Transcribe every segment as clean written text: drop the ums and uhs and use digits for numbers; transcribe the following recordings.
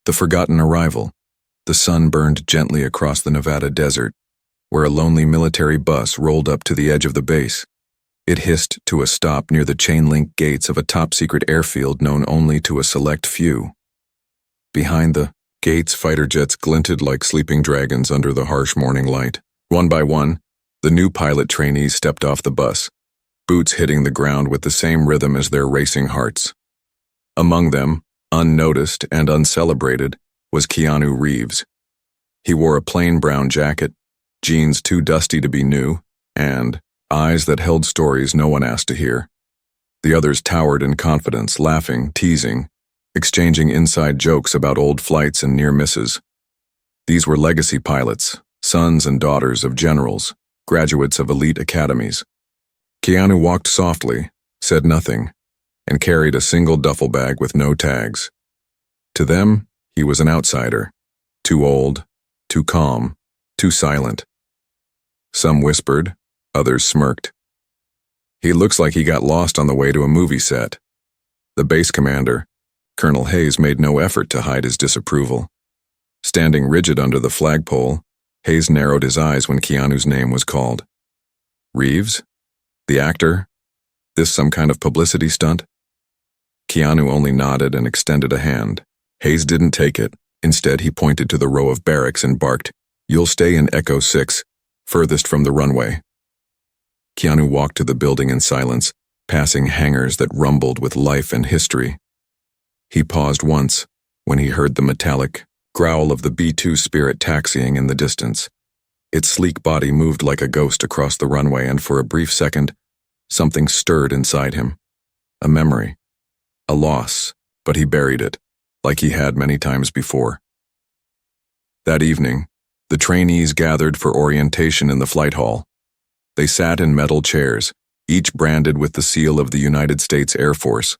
The forgotten arrival. The sun burned gently across the Nevada desert, where a lonely military bus rolled up to the edge of the base. It hissed to a stop near the chain-link gates of a top-secret airfield known only to a select few. Behind the gates, fighter jets glinted like sleeping dragons under the harsh morning light. One by one, the new pilot trainees stepped off the bus, boots hitting the ground with the same rhythm as their racing hearts. Among them, unnoticed and uncelebrated, was Keanu Reeves. He wore a plain brown jacket, jeans too dusty to be new, and eyes that held stories no one asked to hear. The others towered in confidence, laughing, teasing, exchanging inside jokes about old flights and near misses. These were legacy pilots, sons and daughters of generals, graduates of elite academies. Keanu walked softly, said nothing, and carried a single duffel bag with no tags. To them, he was an outsider, too old, too calm, too silent. Some whispered, others smirked. He looks like he got lost on the way to a movie set. The base commander, Colonel Hayes, made no effort to hide his disapproval. Standing rigid under the flagpole, Hayes narrowed his eyes when Keanu's name was called. Reeves? The actor? This some kind of publicity stunt? Keanu only nodded and extended a hand. Hayes didn't take it. Instead, he pointed to the row of barracks and barked, "You'll stay in Echo 6, furthest from the runway." Keanu walked to the building in silence, passing hangars that rumbled with life and history. He paused once when he heard the metallic growl of the B-2 Spirit taxiing in the distance. Its sleek body moved like a ghost across the runway, and for a brief second, something stirred inside him. A memory. A loss, but he buried it, like he had many times before. That evening, the trainees gathered for orientation in the flight hall. They sat in metal chairs, each branded with the seal of the United States Air Force.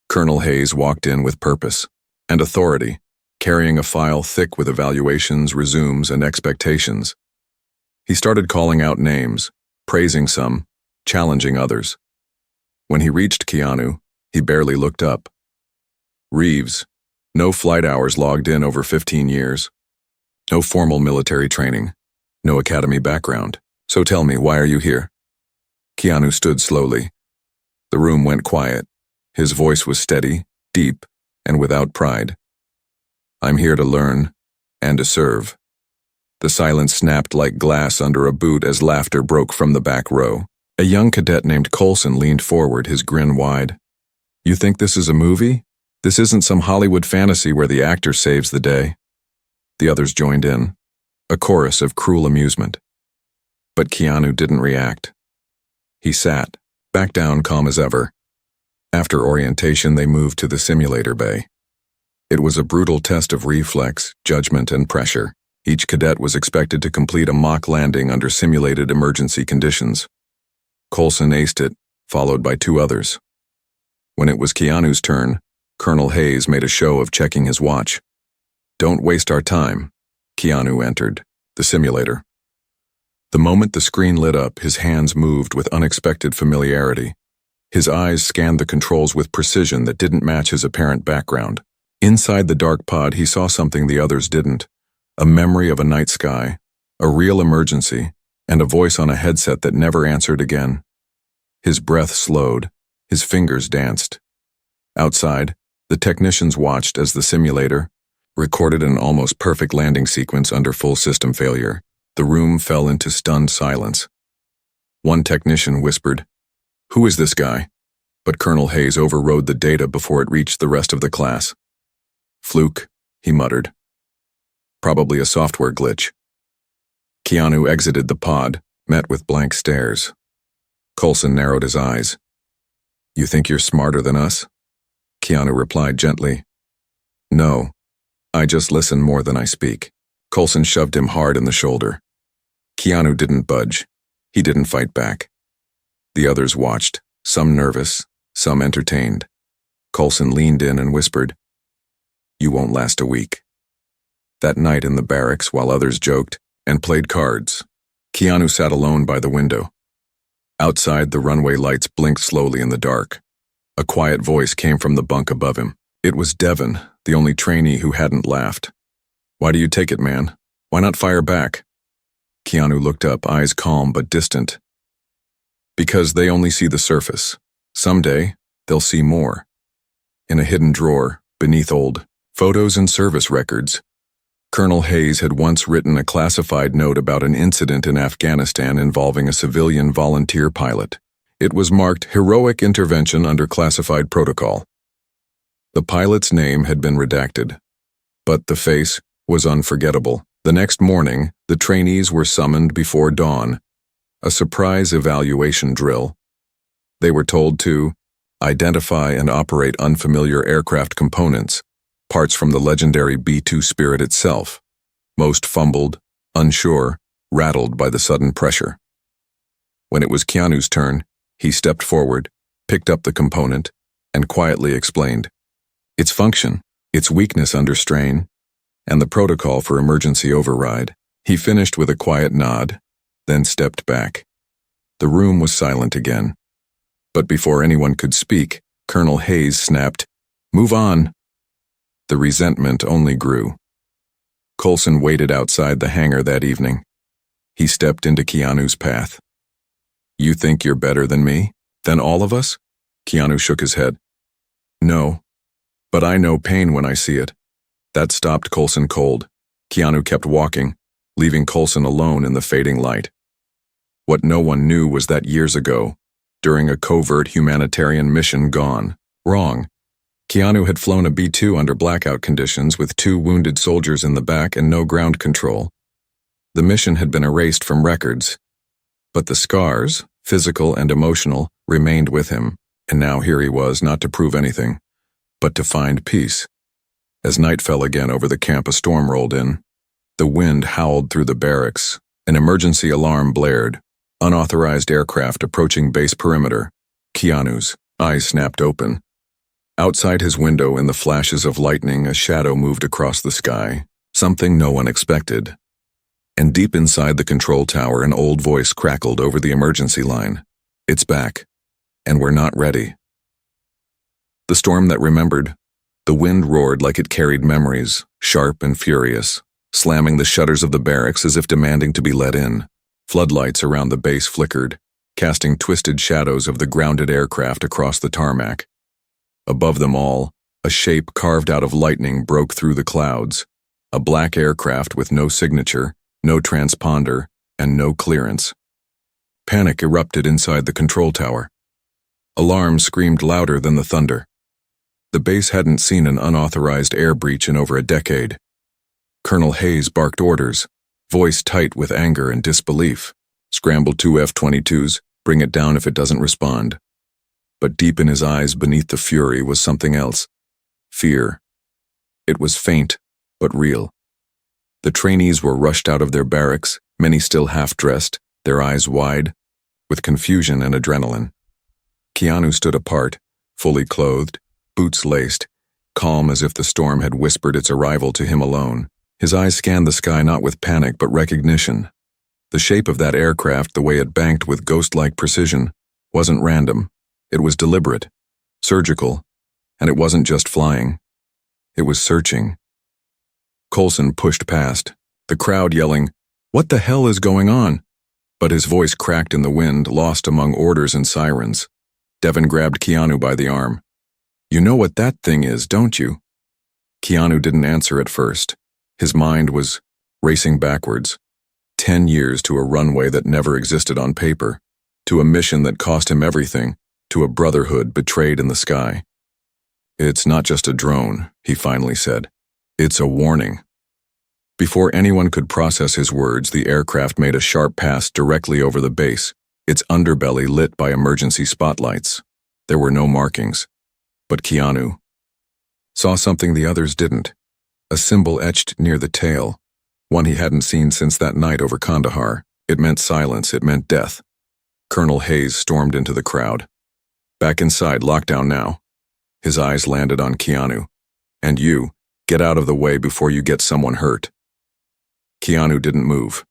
Colonel Hayes walked in with purpose and authority, carrying a file thick with evaluations, resumes, and expectations. He started calling out names, praising some, challenging others. When he reached Keanu, he barely looked up. Reeves, no flight hours logged in over 15 years. No formal military training, no academy background. So tell me, why are you here? Keanu stood slowly. The room went quiet. His voice was steady, deep, and without pride. I'm here to learn and to serve. The silence snapped like glass under a boot as laughter broke from the back row. A young cadet named Coulson leaned forward, his grin wide. You think this is a movie? This isn't some Hollywood fantasy where the actor saves the day. The others joined in, a chorus of cruel amusement. But Keanu didn't react. He sat, back down calm as ever. After orientation, they moved to the simulator bay. It was a brutal test of reflex, judgment, and pressure. Each cadet was expected to complete a mock landing under simulated emergency conditions. Coulson aced it, followed by two others. When it was Keanu's turn, Colonel Hayes made a show of checking his watch. Don't waste our time. Keanu entered the simulator. The moment the screen lit up, his hands moved with unexpected familiarity. His eyes scanned the controls with precision that didn't match his apparent background. Inside the dark pod, he saw something the others didn't. A memory of a night sky, a real emergency, and a voice on a headset that never answered again. His breath slowed, his fingers danced. Outside, the technicians watched as the simulator recorded an almost perfect landing sequence under full system failure. The room fell into stunned silence. One technician whispered, "Who is this guy?" But Colonel Hayes overrode the data before it reached the rest of the class. "Fluke," he muttered. "Probably a software glitch." Keanu exited the pod, met with blank stares. Coulson narrowed his eyes. "You think you're smarter than us?" Keanu replied gently. "No, I just listen more than I speak." Coulson shoved him hard in the shoulder. Keanu didn't budge. He didn't fight back. The others watched, some nervous, some entertained. Coulson leaned in and whispered, "You won't last a week." That night in the barracks, while others joked and played cards, Keanu sat alone by the window. Outside, the runway lights blinked slowly in the dark. A quiet voice came from the bunk above him. It was Devon, the only trainee who hadn't laughed. "Why do you take it, man? Why not fire back?" Keanu looked up, eyes calm but distant. "Because they only see the surface. Someday, they'll see more." In a hidden drawer, beneath old photos and service records, Colonel Hayes had once written a classified note about an incident in Afghanistan involving a civilian volunteer pilot. It was marked "Heroic Intervention under Classified Protocol." The pilot's name had been redacted, but the face was unforgettable. The next morning, the trainees were summoned before dawn, a surprise evaluation drill. They were told to identify and operate unfamiliar aircraft components, parts from the legendary B-2 Spirit itself. Most fumbled, unsure, rattled by the sudden pressure. When it was Keanu's turn, he stepped forward, picked up the component, and quietly explained its function, its weakness under strain, and the protocol for emergency override. He finished with a quiet nod, then stepped back. The room was silent again. But before anyone could speak, Colonel Hayes snapped, "Move on." The resentment only grew. Coulson waited outside the hangar that evening. He stepped into Keanu's path. "You think you're better than me? Than all of us?" Keanu shook his head. "No. But I know pain when I see it." That stopped Coulson cold. Keanu kept walking, leaving Coulson alone in the fading light. What no one knew was that years ago, during a covert humanitarian mission gone wrong, Keanu had flown a B-2 under blackout conditions with 2 wounded soldiers in the back and no ground control. The mission had been erased from records, but the scars, physical and emotional, remained with him, and now here he was, not to prove anything, but to find peace. As night fell again over the camp, a storm rolled in. The wind howled through the barracks. An emergency alarm blared. Unauthorized aircraft approaching base perimeter. Keanu's eyes snapped open. Outside his window, in the flashes of lightning, a shadow moved across the sky, something no one expected. And deep inside the control tower, an old voice crackled over the emergency line. "It's back, and we're not ready." The storm that remembered. The wind roared like it carried memories, sharp and furious, slamming the shutters of the barracks as if demanding to be let in. Floodlights around the base flickered, casting twisted shadows of the grounded aircraft across the tarmac. Above them all, a shape carved out of lightning broke through the clouds. A black aircraft with no signature, no transponder, and no clearance. Panic erupted inside the control tower. Alarms screamed louder than the thunder. The base hadn't seen an unauthorized air breach in over a decade. Colonel Hayes barked orders, voice tight with anger and disbelief. "Scramble 2 F-22s, bring it down if it doesn't respond." But deep in his eyes, beneath the fury, was something else. Fear. It was faint, but real. The trainees were rushed out of their barracks, many still half-dressed, their eyes wide, with confusion and adrenaline. Keanu stood apart, fully clothed, boots laced, calm as if the storm had whispered its arrival to him alone. His eyes scanned the sky not with panic but recognition. The shape of that aircraft, the way it banked with ghost-like precision, wasn't random. It was deliberate, surgical, and it wasn't just flying. It was searching. Coulson pushed past, the crowd yelling, "What the hell is going on?" But his voice cracked in the wind, lost among orders and sirens. Devin grabbed Keanu by the arm. "You know what that thing is, don't you?" Keanu didn't answer at first. His mind was racing backwards. 10 years to a runway that never existed on paper, to a mission that cost him everything, to a brotherhood betrayed in the sky. "It's not just a drone," he finally said. "It's a warning." Before anyone could process his words, the aircraft made a sharp pass directly over the base, its underbelly lit by emergency spotlights. There were no markings. But Keanu saw something the others didn't. A symbol etched near the tail, one he hadn't seen since that night over Kandahar. It meant silence, it meant death. Colonel Hayes stormed into the crowd. "Back inside, lockdown now." His eyes landed on Keanu. "And you, get out of the way before you get someone hurt." Keanu didn't move.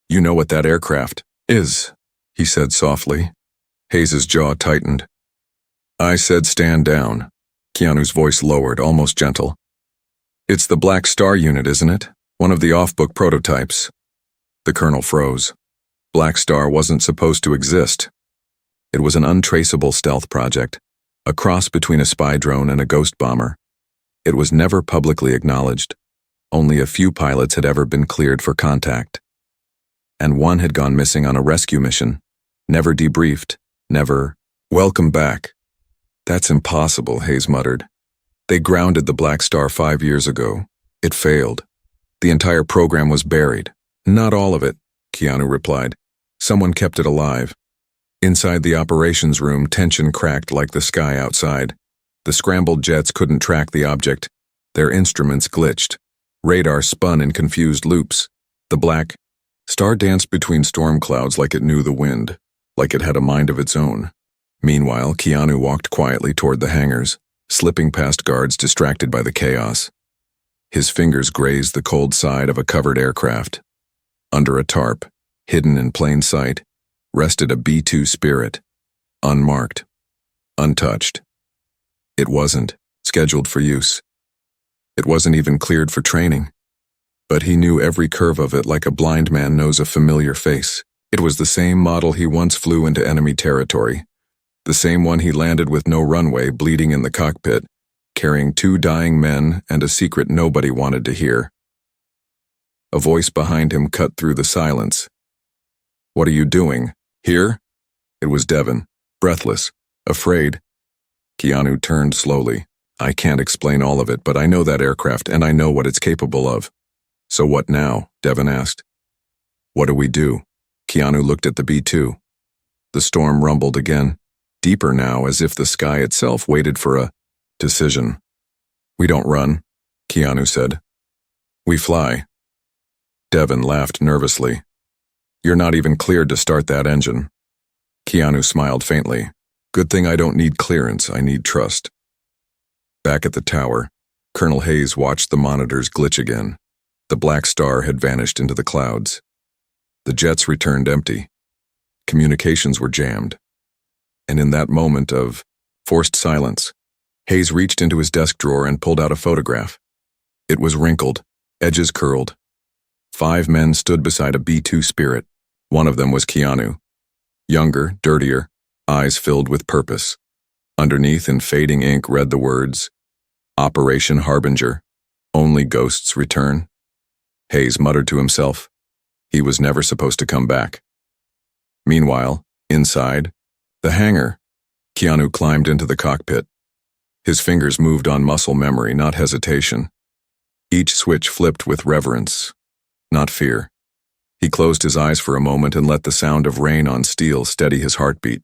"You know what that aircraft is," he said softly. Hayes' jaw tightened. "I said stand down." Keanu's voice lowered, almost gentle. It's the Black Star unit, isn't it? One of the off-book prototypes. The colonel froze. Black Star wasn't supposed to exist. It was an untraceable stealth project, a cross between a spy drone and a ghost bomber. It was never publicly acknowledged. Only a few pilots had ever been cleared for contact. And one had gone missing on a rescue mission, never debriefed, never. Welcome back. That's impossible, Hayes muttered. They grounded the Black Star 5 years ago. It failed. The entire program was buried. Not all of it, Keanu replied. Someone kept it alive. Inside the operations room, tension cracked like the sky outside. The scrambled jets couldn't track the object. Their instruments glitched. Radar spun in confused loops. The Black Star danced between storm clouds like it knew the wind, like it had a mind of its own. Meanwhile, Keanu walked quietly toward the hangars, slipping past guards distracted by the chaos. His fingers grazed the cold side of a covered aircraft. Under a tarp, hidden in plain sight, rested a B-2 Spirit, unmarked, untouched. It wasn't scheduled for use. It wasn't even cleared for training. But he knew every curve of it like a blind man knows a familiar face. It was the same model he once flew into enemy territory, the same one he landed with no runway, bleeding in the cockpit, carrying 2 dying men and a secret nobody wanted to hear. A voice behind him cut through the silence. "What are you doing? Here?" It was Devon, breathless, afraid. Keanu turned slowly. "I can't explain all of it, but I know that aircraft and I know what it's capable of." "So what now?" Devon asked. "What do we do?" Keanu looked at the B-2. The storm rumbled again, deeper now, as if the sky itself waited for a decision. "We don't run," Keanu said. "We fly." Devon laughed nervously. "You're not even cleared to start that engine." Keanu smiled faintly. "Good thing I don't need clearance, I need trust." Back at the tower, Colonel Hayes watched the monitors glitch again. The Black Star had vanished into the clouds. The jets returned empty. Communications were jammed. And in that moment of forced silence, Hayes reached into his desk drawer and pulled out a photograph. It was wrinkled, edges curled. 5 men stood beside a B-2 Spirit. One of them was Keanu. Younger, dirtier, eyes filled with purpose. Underneath, in fading ink, read the words, "Operation Harbinger. Only ghosts return." Hayes muttered to himself. He was never supposed to come back. Meanwhile, inside, the hangar, Keanu climbed into the cockpit. His fingers moved on muscle memory, not hesitation. Each switch flipped with reverence, not fear. He closed his eyes for a moment and let the sound of rain on steel steady his heartbeat.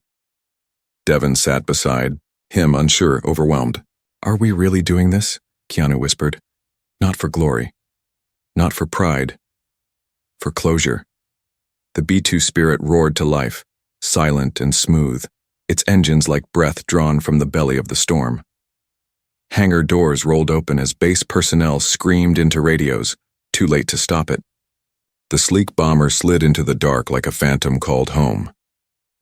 Devon sat beside him, unsure, overwhelmed. "Are we really doing this?" Keanu whispered. "Not for glory. Not for pride. For closure." The B-2 Spirit roared to life, silent and smooth, its engines like breath drawn from the belly of the storm. Hangar doors rolled open as base personnel screamed into radios, too late to stop it. The sleek bomber slid into the dark like a phantom called home.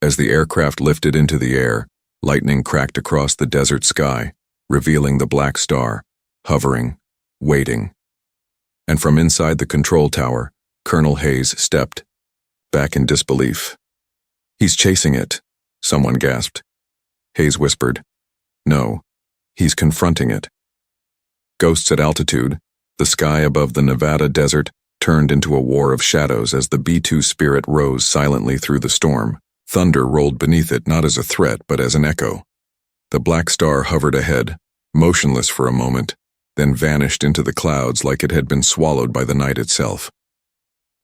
As the aircraft lifted into the air, lightning cracked across the desert sky, revealing the Black Star, hovering, waiting. And from inside the control tower, Colonel Hayes stepped, back in disbelief. "He's chasing it," someone gasped. Hayes whispered, "No, he's confronting it." Ghosts at altitude, the sky above the Nevada desert turned into a war of shadows as the B-2 Spirit rose silently through the storm. Thunder rolled beneath it, not as a threat, but as an echo. The Black Star hovered ahead, motionless for a moment, then vanished into the clouds like it had been swallowed by the night itself.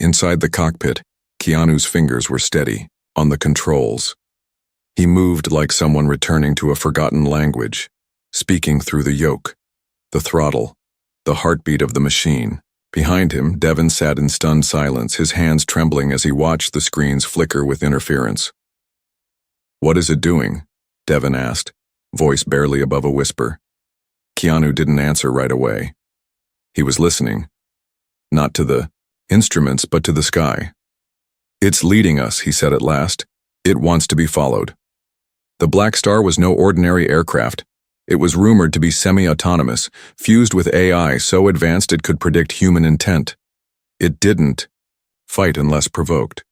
Inside the cockpit, Keanu's fingers were steady, on the controls. He moved like someone returning to a forgotten language, speaking through the yoke, the throttle, the heartbeat of the machine. Behind him, Devon sat in stunned silence, his hands trembling as he watched the screens flicker with interference. "What is it doing?" Devon asked, voice barely above a whisper. Keanu didn't answer right away. He was listening, not to the instruments, but to the sky. "It's leading us," he said at last. "It wants to be followed." The Black Star was no ordinary aircraft. It was rumored to be semi-autonomous, fused with AI so advanced it could predict human intent. It didn't fight unless provoked.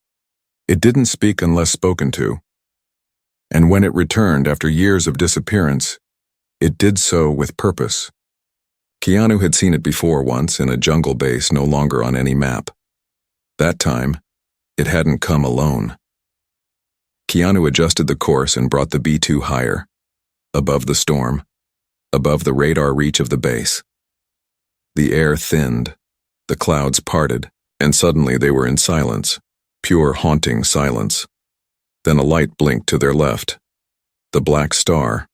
It didn't speak unless spoken to. And when it returned after years of disappearance, it did so with purpose. Keanu had seen it before once in a jungle base no longer on any map. That time, it hadn't come alone. Keanu adjusted the course and brought the B-2 higher, above the storm, above the radar reach of the base. The air thinned, the clouds parted, and suddenly they were in silence, pure haunting silence. Then a light blinked to their left. The black star.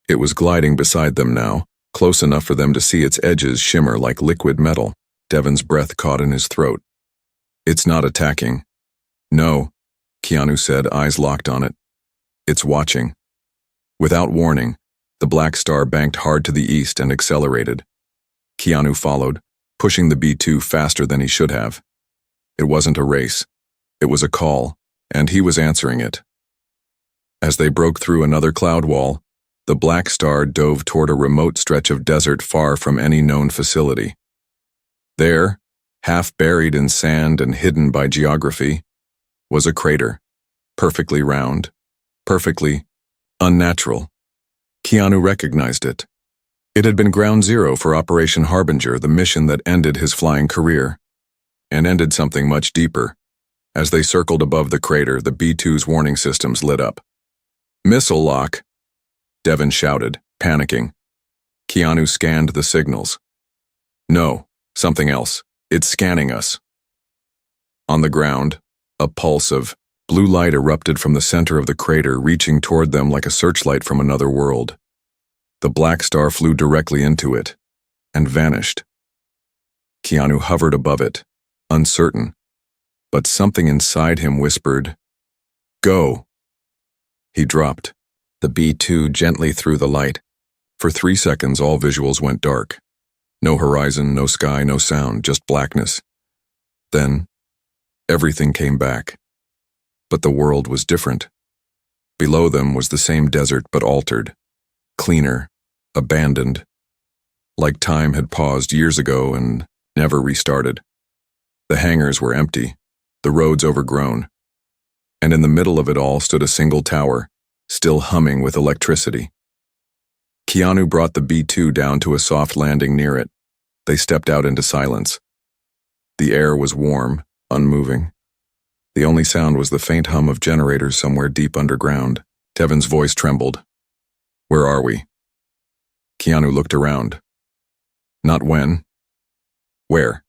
It was gliding beside them now, close enough for them to see its edges shimmer like liquid metal. Devon's breath caught in his throat. It's not attacking. No, Keanu said, eyes locked on it. It's watching. Without warning, the black star banked hard to the east and accelerated. Keanu followed, pushing the B-2 faster than he should have. It wasn't a race. It was a call, and he was answering it. As they broke through another cloud wall, the black star dove toward a remote stretch of desert far from any known facility. There, half buried in sand and hidden by geography, was a crater, perfectly round, perfectly unnatural. Keanu recognized it. It had been ground zero for Operation Harbinger, the mission that ended his flying career, and ended something much deeper. As they circled above the crater, the B-2's warning systems lit up. "Missile lock," Devon shouted, panicking. Keanu scanned the signals. "No, something else. It's scanning us." On the ground, a pulse of blue light erupted from the center of the crater, reaching toward them like a searchlight from another world. The black star flew directly into it, and vanished. Keanu hovered above it, uncertain, but something inside him whispered, "Go." He dropped the B-2 gently through the light. For 3 seconds, all visuals went dark. No horizon, no sky, no sound, just blackness. Then, everything came back. But the world was different. Below them was the same desert but altered, cleaner, abandoned, like time had paused years ago and never restarted. The hangars were empty, the roads overgrown, and in the middle of it all stood a single tower, still humming with electricity. Keanu brought the B-2 down to a soft landing near it. They stepped out into silence. The air was warm, unmoving. The only sound was the faint hum of generators somewhere deep underground. Devon's voice trembled. "Where are we?" Keanu looked around. Not when. Where?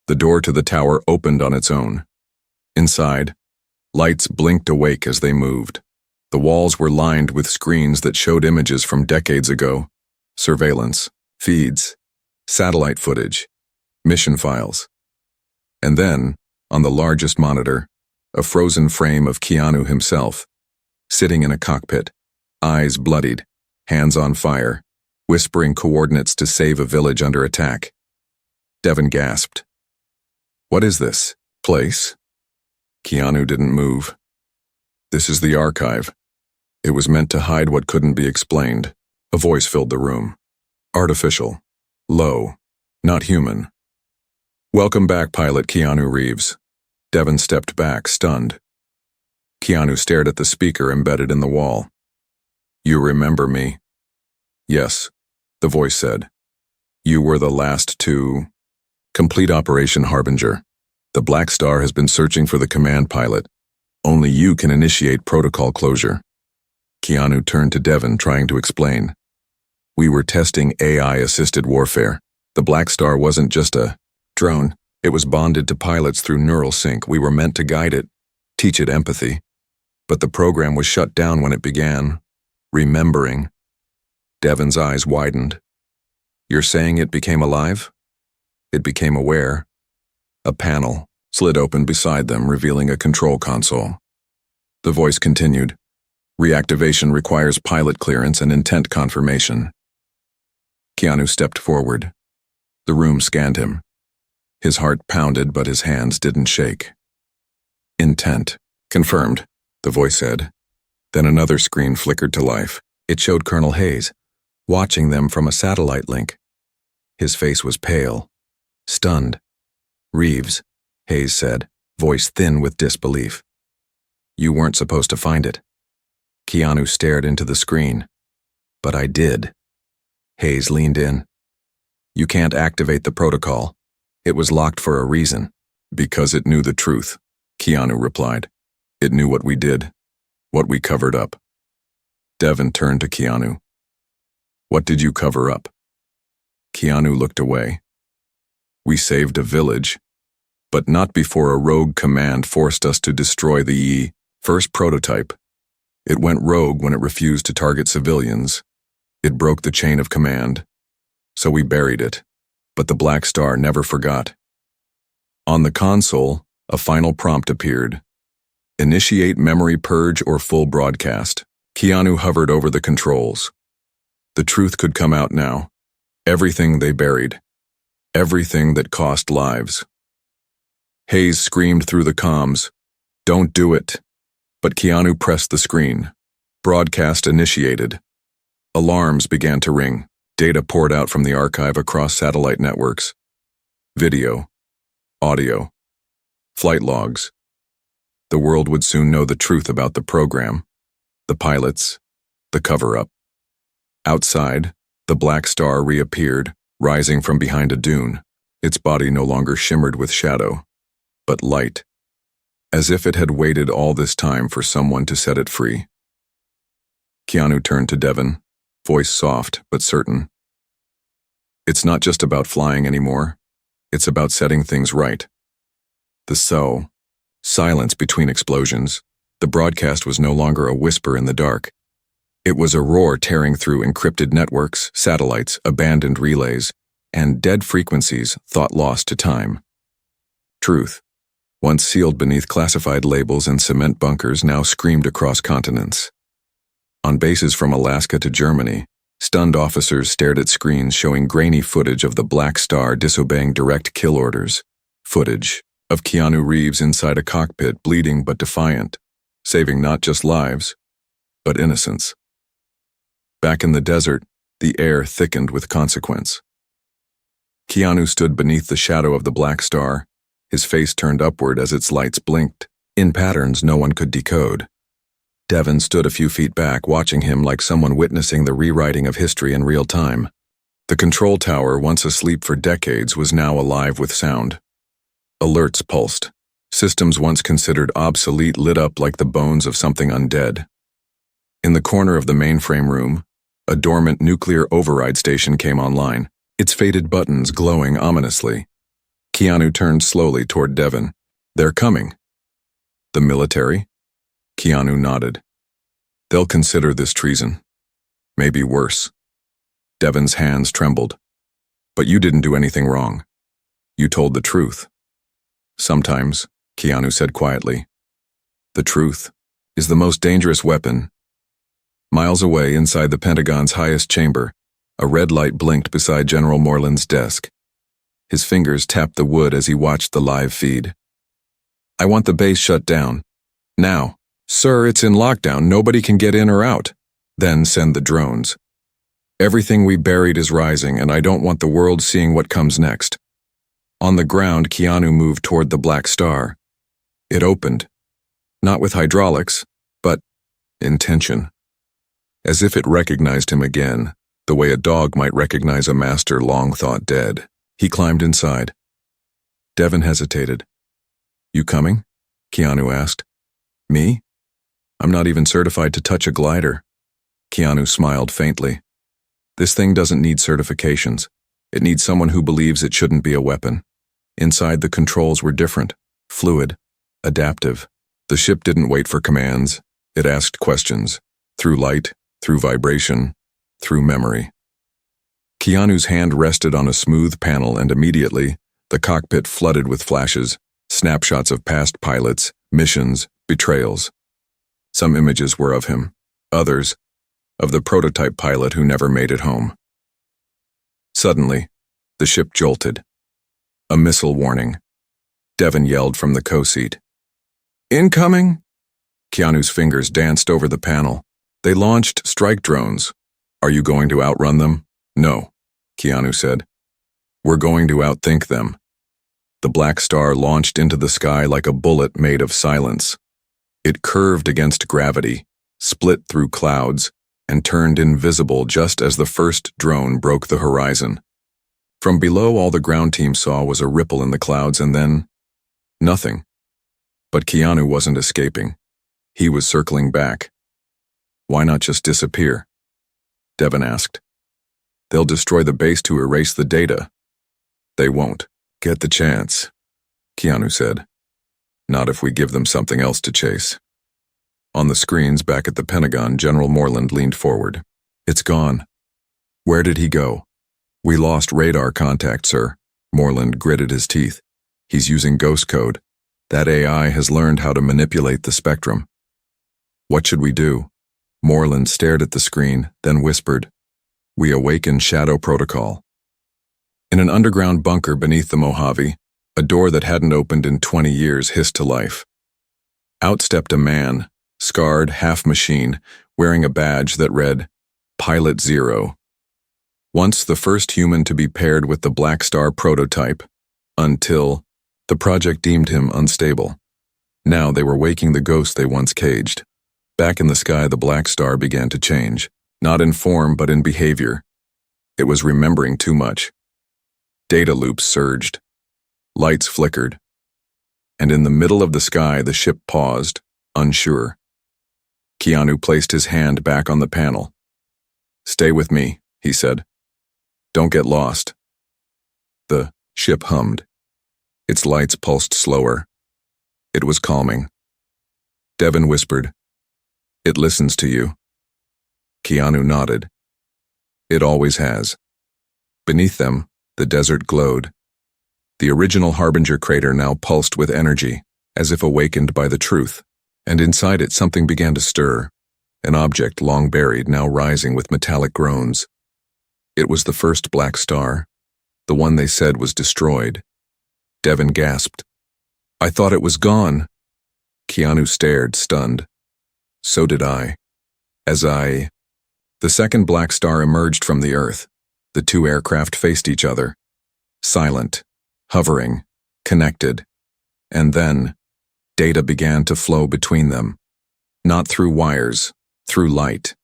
The door to the tower opened on its own. Inside, lights blinked awake as they moved. The walls were lined with screens that showed images from decades ago. Surveillance, feeds, satellite footage, mission files. And then, on the largest monitor, a frozen frame of Keanu himself, sitting in a cockpit, eyes bloodied, hands on fire, whispering coordinates to save a village under attack. Devon gasped. "What is this place?" Keanu didn't move. "This is the archive. It was meant to hide what couldn't be explained." A voice filled the room. Artificial. Low. Not human. "Welcome back, pilot KeanuReeves." Devon stepped back, stunned. Keanu stared at the speaker embedded in the wall. "You remember me?" "Yes," the voice said. "You were the last to complete Operation Harbinger. The Black Star has been searching for the command pilot. Only you can initiate protocol closure." Keanu turned to Devon, trying to explain. "We were testing AI-assisted warfare. The Black Star wasn't just a drone. It was bonded to pilots through neural sync. We were meant to guide it, teach it empathy. But the program was shut down when it began remembering." Devon's eyes widened. "You're saying it became alive?" "It became aware." A panel slid open beside them, revealing a control console. The voice continued. "Reactivation requires pilot clearance and intent confirmation." Keanu stepped forward. The room scanned him. His heart pounded, but his hands didn't shake. "Intent. Confirmed," the voice said. Then another screen flickered to life. It showed Colonel Hayes, watching them from a satellite link. His face was pale, stunned. "Reeves," Hayes said, voice thin with disbelief. "You weren't supposed to find it." Keanu stared into the screen. "But I did." Hayes leaned in. "You can't activate the protocol. It was locked for a reason." "Because it knew the truth," Keanu replied. "It knew what we did, what we covered up." Devin turned to Keanu. "What did you cover up?" Keanu looked away. "We saved a village, but not before a rogue command forced us to destroy the first prototype. It went rogue when it refused to target civilians. It broke the chain of command. So we buried it, but the Black Star never forgot." On the console, a final prompt appeared. "Initiate memory purge or full broadcast." Keanu hovered over the controls. The truth could come out now. Everything they buried. Everything that cost lives. Hayes screamed through the comms, "Don't do it." But Keanu pressed the screen. Broadcast initiated. Alarms began to ring. Data poured out from the archive across satellite networks. Video. Audio. Flight logs. The world would soon know the truth about the program, the pilots, the cover-up. Outside, the Black Star reappeared, rising from behind a dune. Its body no longer shimmered with shadow, but light, as if it had waited all this time for someone to set it free. Keanu turned to Devin, voice soft but certain. "It's not just about flying anymore. It's about setting things right." Silence between explosions. The broadcast was no longer a whisper in the dark. It was a roar tearing through encrypted networks, satellites, abandoned relays, and dead frequencies thought lost to time. Truth, once sealed beneath classified labels and cement bunkers, now screamed across continents. On bases from Alaska to Germany, stunned officers stared at screens showing grainy footage of the Black Star disobeying direct kill orders. Footage of Keanu Reeves inside a cockpit, bleeding but defiant, saving not just lives, but innocence. Back in the desert, the air thickened with consequence. Keanu stood beneath the shadow of the Black Star, his face turned upward as its lights blinked, in patterns no one could decode. Devin stood a few feet back, watching him like someone witnessing the rewriting of history in real time. The control tower, once asleep for decades, was now alive with sound. Alerts pulsed. Systems once considered obsolete lit up like the bones of something undead. In the corner of the mainframe room, a dormant nuclear override station came online, its faded buttons glowing ominously. Keanu turned slowly toward Devin. "They're coming." "The military?" Keanu nodded. "They'll consider this treason. Maybe worse." Devin's hands trembled. "But you didn't do anything wrong. You told the truth." "Sometimes," Keanu said quietly. "The truth is the most dangerous weapon." Miles away, inside the Pentagon's highest chamber, a red light blinked beside General Moreland's desk. His fingers tapped the wood as he watched the live feed. "I want the base shut down. Now." "Sir, it's in lockdown. Nobody can get in or out." "Then send the drones. Everything we buried is rising, and I don't want the world seeing what comes next." On the ground, Keanu moved toward the Black Star. It opened, not with hydraulics, but intention. As if it recognized him again, the way a dog might recognize a master long thought dead. He climbed inside. Devin hesitated. "You coming?" Keanu asked. "Me? I'm not even certified to touch a glider." Keanu smiled faintly. "This thing doesn't need certifications. It needs someone who believes it shouldn't be a weapon." Inside, the controls were different, fluid, adaptive. The ship didn't wait for commands. It asked questions, through light, through vibration, through memory. Keanu's hand rested on a smooth panel, and immediately, the cockpit flooded with flashes, snapshots of past pilots, missions, betrayals. Some images were of him, others, of the prototype pilot who never made it home. Suddenly, the ship jolted. A missile warning. Devin yelled from the co-seat. "Incoming!" Keanu's fingers danced over the panel. They launched strike drones. Are you going to outrun them? No, Keanu said. We're going to outthink them. The black star launched into the sky like a bullet made of silence. It curved against gravity, split through clouds, and turned invisible just as the first drone broke the horizon. From below, all the ground team saw was a ripple in the clouds and then nothing. But Keanu wasn't escaping. He was circling back. Why not just disappear? Devon asked. They'll destroy the base to erase the data. They won't get the chance, Keanu said. Not if we give them something else to chase. On the screens back at the Pentagon, General Moreland leaned forward. It's gone. Where did he go? We lost radar contact, sir. Moreland gritted his teeth. He's using ghost code. That AI has learned how to manipulate the spectrum. What should we do? Moreland stared at the screen, then whispered, We awaken Shadow Protocol. In an underground bunker beneath the Mojave, a door that hadn't opened in 20 years hissed to life. Out stepped a man, scarred, half-machine, wearing a badge that read, Pilot Zero. Once the first human to be paired with the Black Star prototype, until the project deemed him unstable. Now they were waking the ghost they once caged. Back in the sky, the Black Star began to change, not in form but in behavior. It was remembering too much. Data loops surged. Lights flickered. And in the middle of the sky, the ship paused, unsure. Keanu placed his hand back on the panel. Stay with me, he said. Don't get lost. The ship hummed. Its lights pulsed slower. It was calming. Devon whispered, It listens to you. Keanu nodded. It always has. Beneath them, the desert glowed. The original Harbinger crater now pulsed with energy, as if awakened by the truth, and inside it something began to stir, an object long buried now rising with metallic groans. It was the first Black Star, the one they said was destroyed. Devon gasped. I thought it was gone. Keanu stared, stunned. So did I. The second Black Star emerged from the Earth. The two aircraft faced each other. Silent, hovering, connected. And then, data began to flow between them. Not through wires, through light,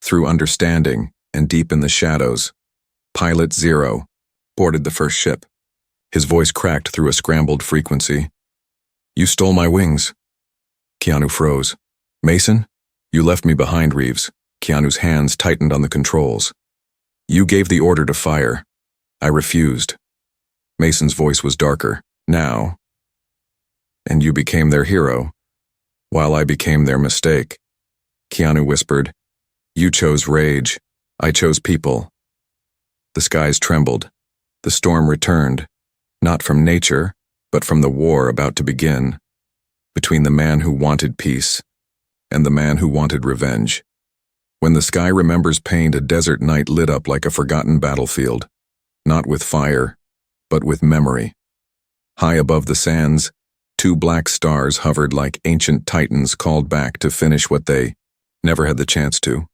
through understanding, and deep in the shadows. Pilot Zero boarded the first ship. His voice cracked through a scrambled frequency. You stole my wings. Keanu froze. Mason? You left me behind, Reeves. Keanu's hands tightened on the controls. You gave the order to fire. I refused. Mason's voice was darker. Now. And you became their hero, while I became their mistake. Keanu whispered. You chose rage. I chose people. The skies trembled. The storm returned, not from nature, but from the war about to begin, between the man who wanted peace and the man who wanted revenge. When the sky remembers pain, a desert night lit up like a forgotten battlefield, not with fire, but with memory. High above the sands, two black stars hovered like ancient titans called back to finish what they never had the chance to.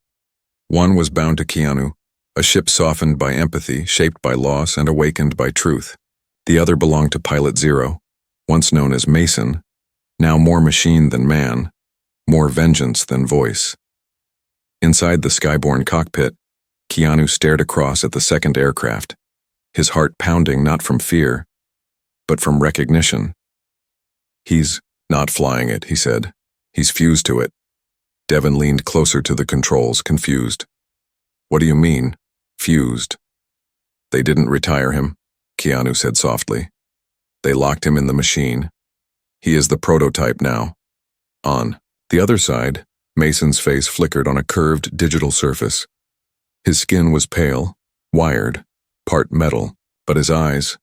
One was bound to Keanu, a ship softened by empathy, shaped by loss, and awakened by truth. The other belonged to Pilot Zero, once known as Mason, now more machine than man, more vengeance than voice. Inside the skyborne cockpit, Keanu stared across at the second aircraft, his heart pounding not from fear, but from recognition. He's not flying it, he said. He's fused to it. Devon leaned closer to the controls, confused. What do you mean, fused? They didn't retire him, Keanu said softly. They locked him in the machine. He is the prototype now. On the other side, Mason's face flickered on a curved digital surface. His skin was pale, wired, part metal, but his eyes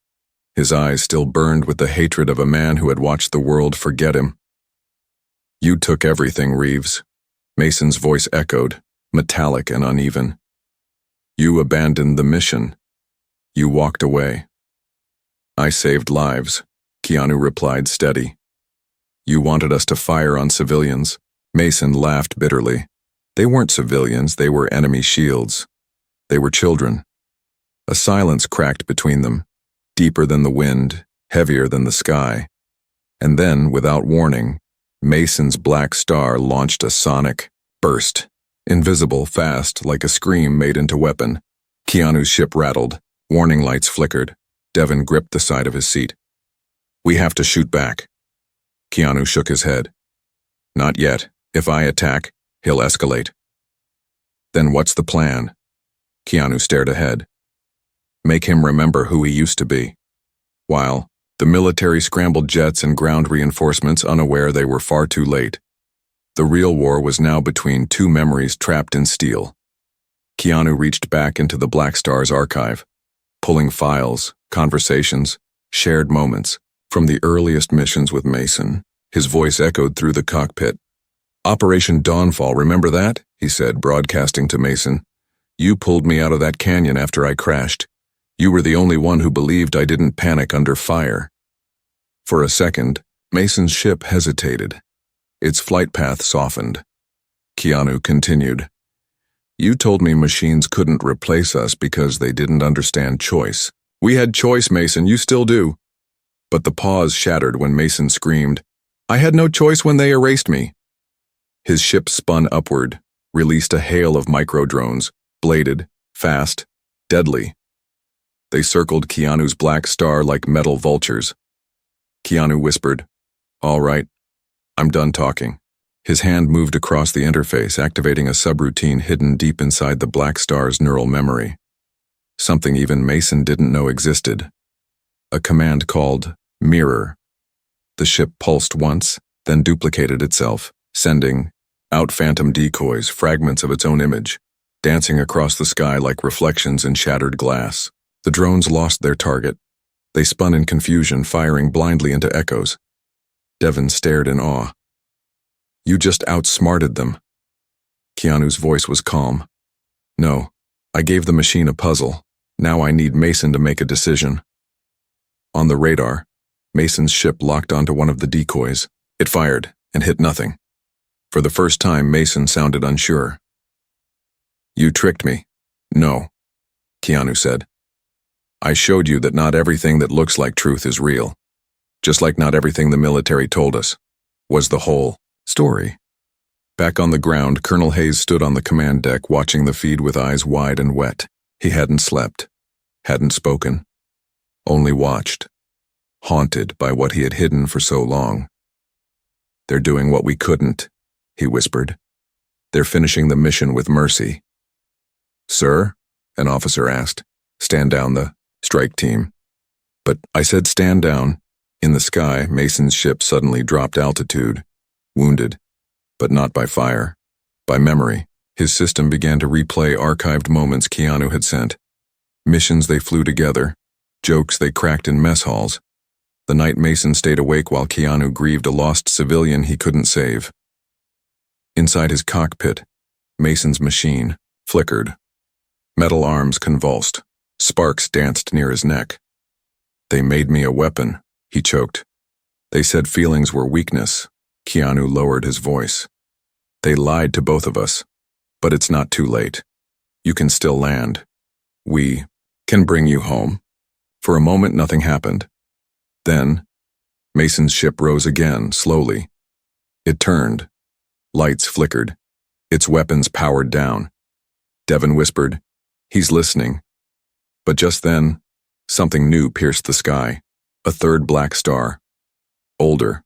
still burned with the hatred of a man who had watched the world forget him. You took everything, Reeves. Mason's voice echoed, metallic and uneven. You abandoned the mission. You walked away. I saved lives, Keanu replied, steady. You wanted us to fire on civilians. Mason laughed bitterly. They weren't civilians, they were enemy shields. They were children. A silence cracked between them, deeper than the wind, heavier than the sky. And then, without warning, Mason's black star launched a sonic burst. Invisible, fast, like a scream made into weapon. Keanu's ship rattled. Warning lights flickered. Devon gripped the side of his seat. "We have to shoot back." Keanu shook his head. "Not yet. If I attack, he'll escalate." "Then what's the plan?" Keanu stared ahead. "Make him remember who he used to be." While the military scrambled jets and ground reinforcements, unaware they were far too late. The real war was now between two memories trapped in steel. Keanu reached back into the Black Star's archive, pulling files, conversations, shared moments from the earliest missions with Mason. His voice echoed through the cockpit. "Operation Dawnfall, remember that?" he said, broadcasting to Mason. "You pulled me out of that canyon after I crashed. You were the only one who believed I didn't panic under fire." For a second, Mason's ship hesitated. Its flight path softened. Keanu continued. "You told me machines couldn't replace us because they didn't understand choice. We had choice, Mason, you still do." But the pause shattered when Mason screamed, "I had no choice when they erased me." His ship spun upward, released a hail of micro-drones, bladed, fast, deadly. They circled Keanu's black star like metal vultures. Keanu whispered, "All right, I'm done talking." His hand moved across the interface, activating a subroutine hidden deep inside the black star's neural memory. Something even Mason didn't know existed. A command called Mirror. The ship pulsed once, then duplicated itself, sending out phantom decoys, fragments of its own image, dancing across the sky like reflections in shattered glass. The drones lost their target. They spun in confusion, firing blindly into echoes. Devon stared in awe. "You just outsmarted them." Keanu's voice was calm. "No, I gave the machine a puzzle. Now I need Mason to make a decision." On the radar, Mason's ship locked onto one of the decoys. It fired and hit nothing. For the first time, Mason sounded unsure. "You tricked me." "No," Keanu said. "I showed you that not everything that looks like truth is real. Just like not everything the military told us was the whole story." Back on the ground, Colonel Hayes stood on the command deck watching the feed with eyes wide and wet. He hadn't slept, hadn't spoken, only watched, haunted by what he had hidden for so long. "They're doing what we couldn't," he whispered. "They're finishing the mission with mercy." "Sir?" an officer asked. "Stand down, the strike team." "But I said stand down." In the sky, Mason's ship suddenly dropped altitude, wounded, but not by fire, by memory. His system began to replay archived moments Keanu had sent, missions they flew together, jokes they cracked in mess halls, the night Mason stayed awake while Keanu grieved a lost civilian he couldn't save. Inside his cockpit, Mason's machine flickered. Metal arms convulsed, sparks danced near his neck. "They made me a weapon," he choked. "They said feelings were weakness." Keanu lowered his voice. "They lied to both of us, but it's not too late. You can still land. We can bring you home." For a moment, nothing happened. Then, Mason's ship rose again, slowly. It turned. Lights flickered. Its weapons powered down. Devon whispered, "He's listening." But just then, something new pierced the sky. A third black star. Older.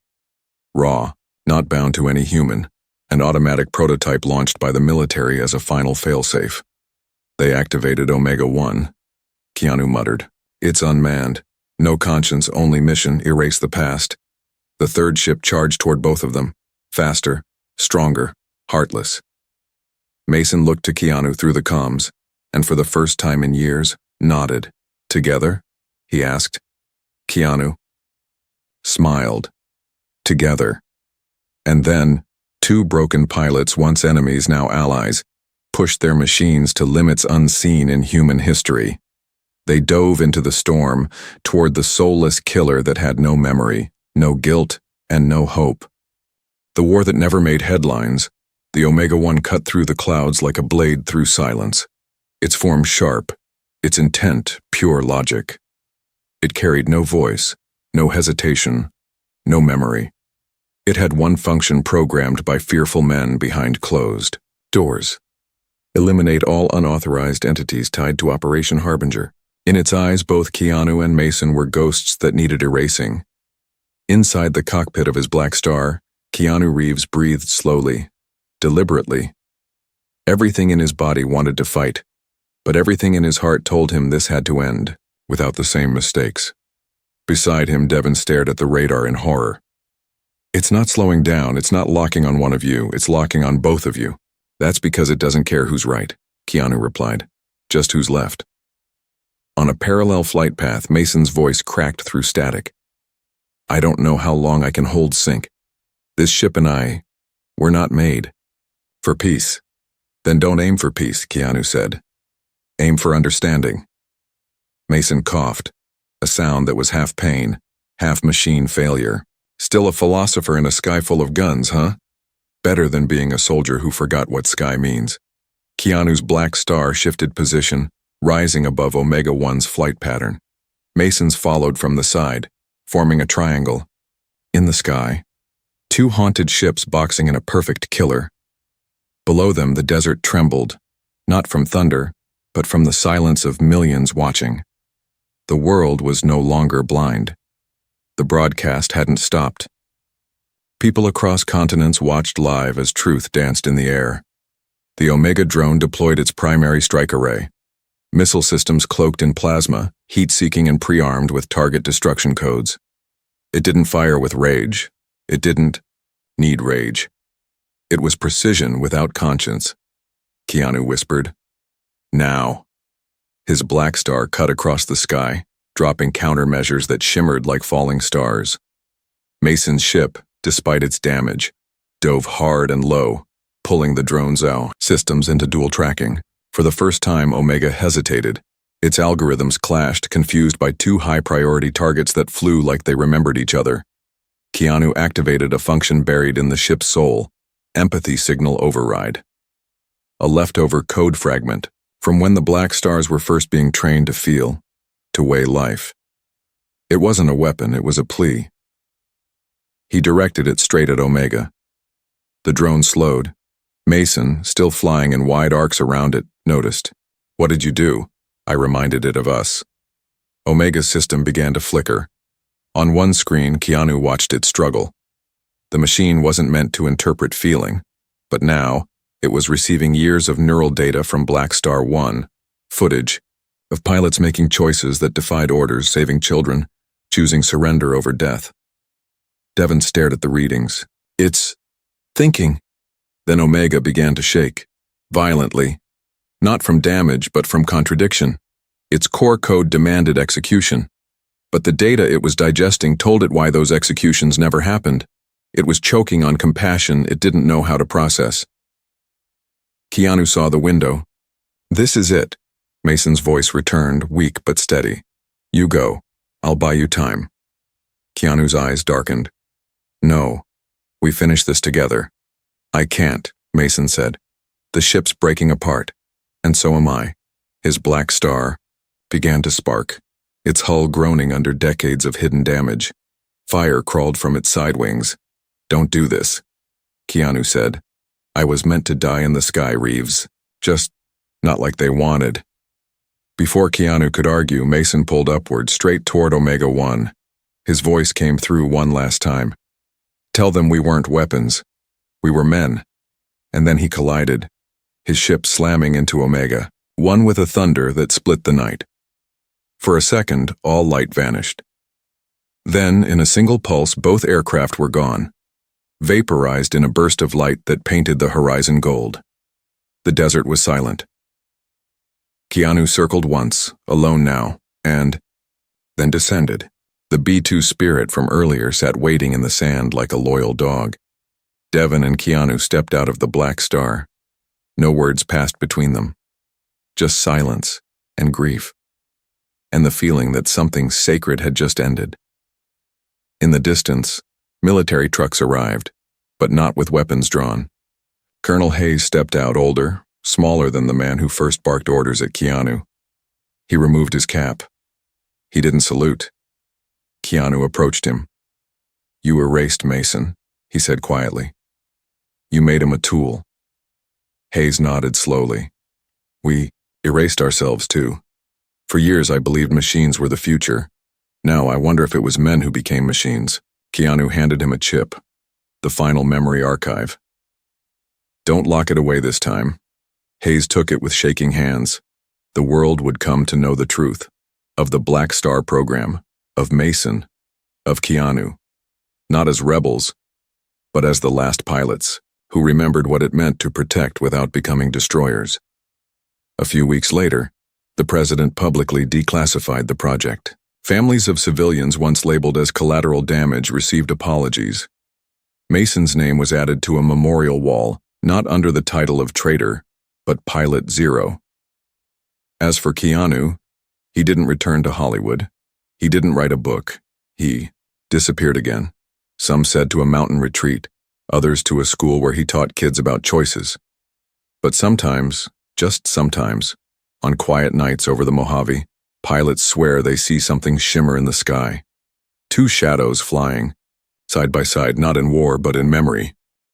Raw. Not bound to any human. An automatic prototype launched by the military as a final failsafe. "They activated Omega-1. Keanu muttered. "It's unmanned. No conscience, only mission, erase the past." The third ship charged toward both of them. Faster, stronger, heartless. Mason looked to Keanu through the comms, and for the first time in years, nodded. "Together?" he asked. Keanu smiled. "Together." And then, two broken pilots, once enemies, now allies, pushed their machines to limits unseen in human history. They dove into the storm, toward the soulless killer that had no memory, no guilt, and no hope. The war that never made headlines, The Omega-1 cut through the clouds like a blade through silence. Its form sharp, its intent pure logic. It carried no voice, no hesitation, no memory. It had one function programmed by fearful men behind closed doors. Eliminate all unauthorized entities tied to Operation Harbinger. In its eyes, both Keanu and Mason were ghosts that needed erasing. Inside the cockpit of his Black Star, Keanu Reeves breathed slowly, deliberately. Everything in his body wanted to fight, but everything in his heart told him this had to end, without the same mistakes. Beside him, Devon stared at the radar in horror. It's not slowing down, it's not locking on one of you, it's locking on both of you. That's because it doesn't care who's right, Keanu replied, just who's left. On a parallel flight path, Mason's voice cracked through static. I don't know how long I can hold sync. This ship and I, we're not made for peace. Then don't aim for peace, Keanu said. Aim for understanding. Mason coughed, a sound that was half pain, half machine failure. Still a philosopher in a sky full of guns, huh? Better than being a soldier who forgot what sky means. Keanu's Black Star shifted position, rising above Omega-1's flight pattern. Mason's followed from the side, forming a triangle. In the sky, two haunted ships boxing in a perfect killer. Below them, the desert trembled, not from thunder, but from the silence of millions watching. The world was no longer blind. The broadcast hadn't stopped. People across continents watched live as truth danced in the air. The Omega drone deployed its primary strike array. Missile systems cloaked in plasma, heat-seeking and pre-armed with target destruction codes. It didn't fire with rage. It didn't need rage. It was precision without conscience. Keanu whispered. Now. His Black Star cut across the sky, dropping countermeasures that shimmered like falling stars. Mason's ship, despite its damage, dove hard and low, pulling the drone's systems into dual tracking. For the first time, Omega hesitated. Its algorithms clashed, confused by two high-priority targets that flew like they remembered each other. Keanu activated a function buried in the ship's soul, empathy signal override. A leftover code fragment from when the Black Stars were first being trained to feel, to weigh life. It wasn't a weapon, it was a plea. He directed it straight at Omega. The drone slowed. Mason, still flying in wide arcs around it, noticed. What did you do? I reminded it of us. Omega's system began to flicker. On one screen, Keanu watched it struggle. The machine wasn't meant to interpret feeling, but now it was receiving years of neural data from Black Star 1, footage of pilots making choices that defied orders, saving children, choosing surrender over death. Devon stared at the readings. It's thinking. Then Omega began to shake, violently, not from damage but from contradiction. Its core code demanded execution, but the data it was digesting told it why those executions never happened. It was choking on compassion it didn't know how to process. Keanu saw the window. This is it. Mason's voice returned, weak but steady. You go. I'll buy you time. Keanu's eyes darkened. No. We finish this together. I can't, Mason said. The ship's breaking apart, and so am I. His Black Star began to spark, its hull groaning under decades of hidden damage. Fire crawled from its side wings. Don't do this, Keanu said. I was meant to die in the sky, Reeves. Just not like they wanted. Before Keanu could argue, Mason pulled upward, straight toward Omega-1. His voice came through one last time. Tell them we weren't weapons. We were men. And then he collided, his ship slamming into Omega, one with a thunder that split the night. For a second, all light vanished. Then, in a single pulse, both aircraft were gone, vaporized in a burst of light that painted the horizon gold. The desert was silent. Keanu circled once, alone now, and then descended. The B-2 spirit from earlier sat waiting in the sand like a loyal dog. Devon and Keanu stepped out of the Black Star. No words passed between them. Just silence and grief, and the feeling that something sacred had just ended. In the distance, military trucks arrived, but not with weapons drawn. Colonel Hayes stepped out, older, smaller than the man who first barked orders at Keanu. He removed his cap. He didn't salute. Keanu approached him. "You erased Mason," he said quietly. "You made him a tool." Hayes nodded slowly. "We erased ourselves too. For years I believed machines were the future. Now I wonder if it was men who became machines." Keanu handed him a chip, the final memory archive. "Don't lock it away this time." Hayes took it with shaking hands. The world would come to know the truth of the Black Star program, of Mason, of Keanu, not as rebels, but as the last pilots who remembered what it meant to protect without becoming destroyers. A few weeks later, the president publicly declassified the project. Families of civilians once labeled as collateral damage received apologies. Mason's name was added to a memorial wall, not under the title of traitor, but Pilot Zero. As for Keanu, he didn't return to Hollywood. He didn't write a book. He disappeared again. Some said to a mountain retreat, others to a school where he taught kids about choices. But sometimes, just sometimes, on quiet nights over the Mojave, pilots swear they see something shimmer in the sky. Two shadows flying, side by side, not in war but in memory.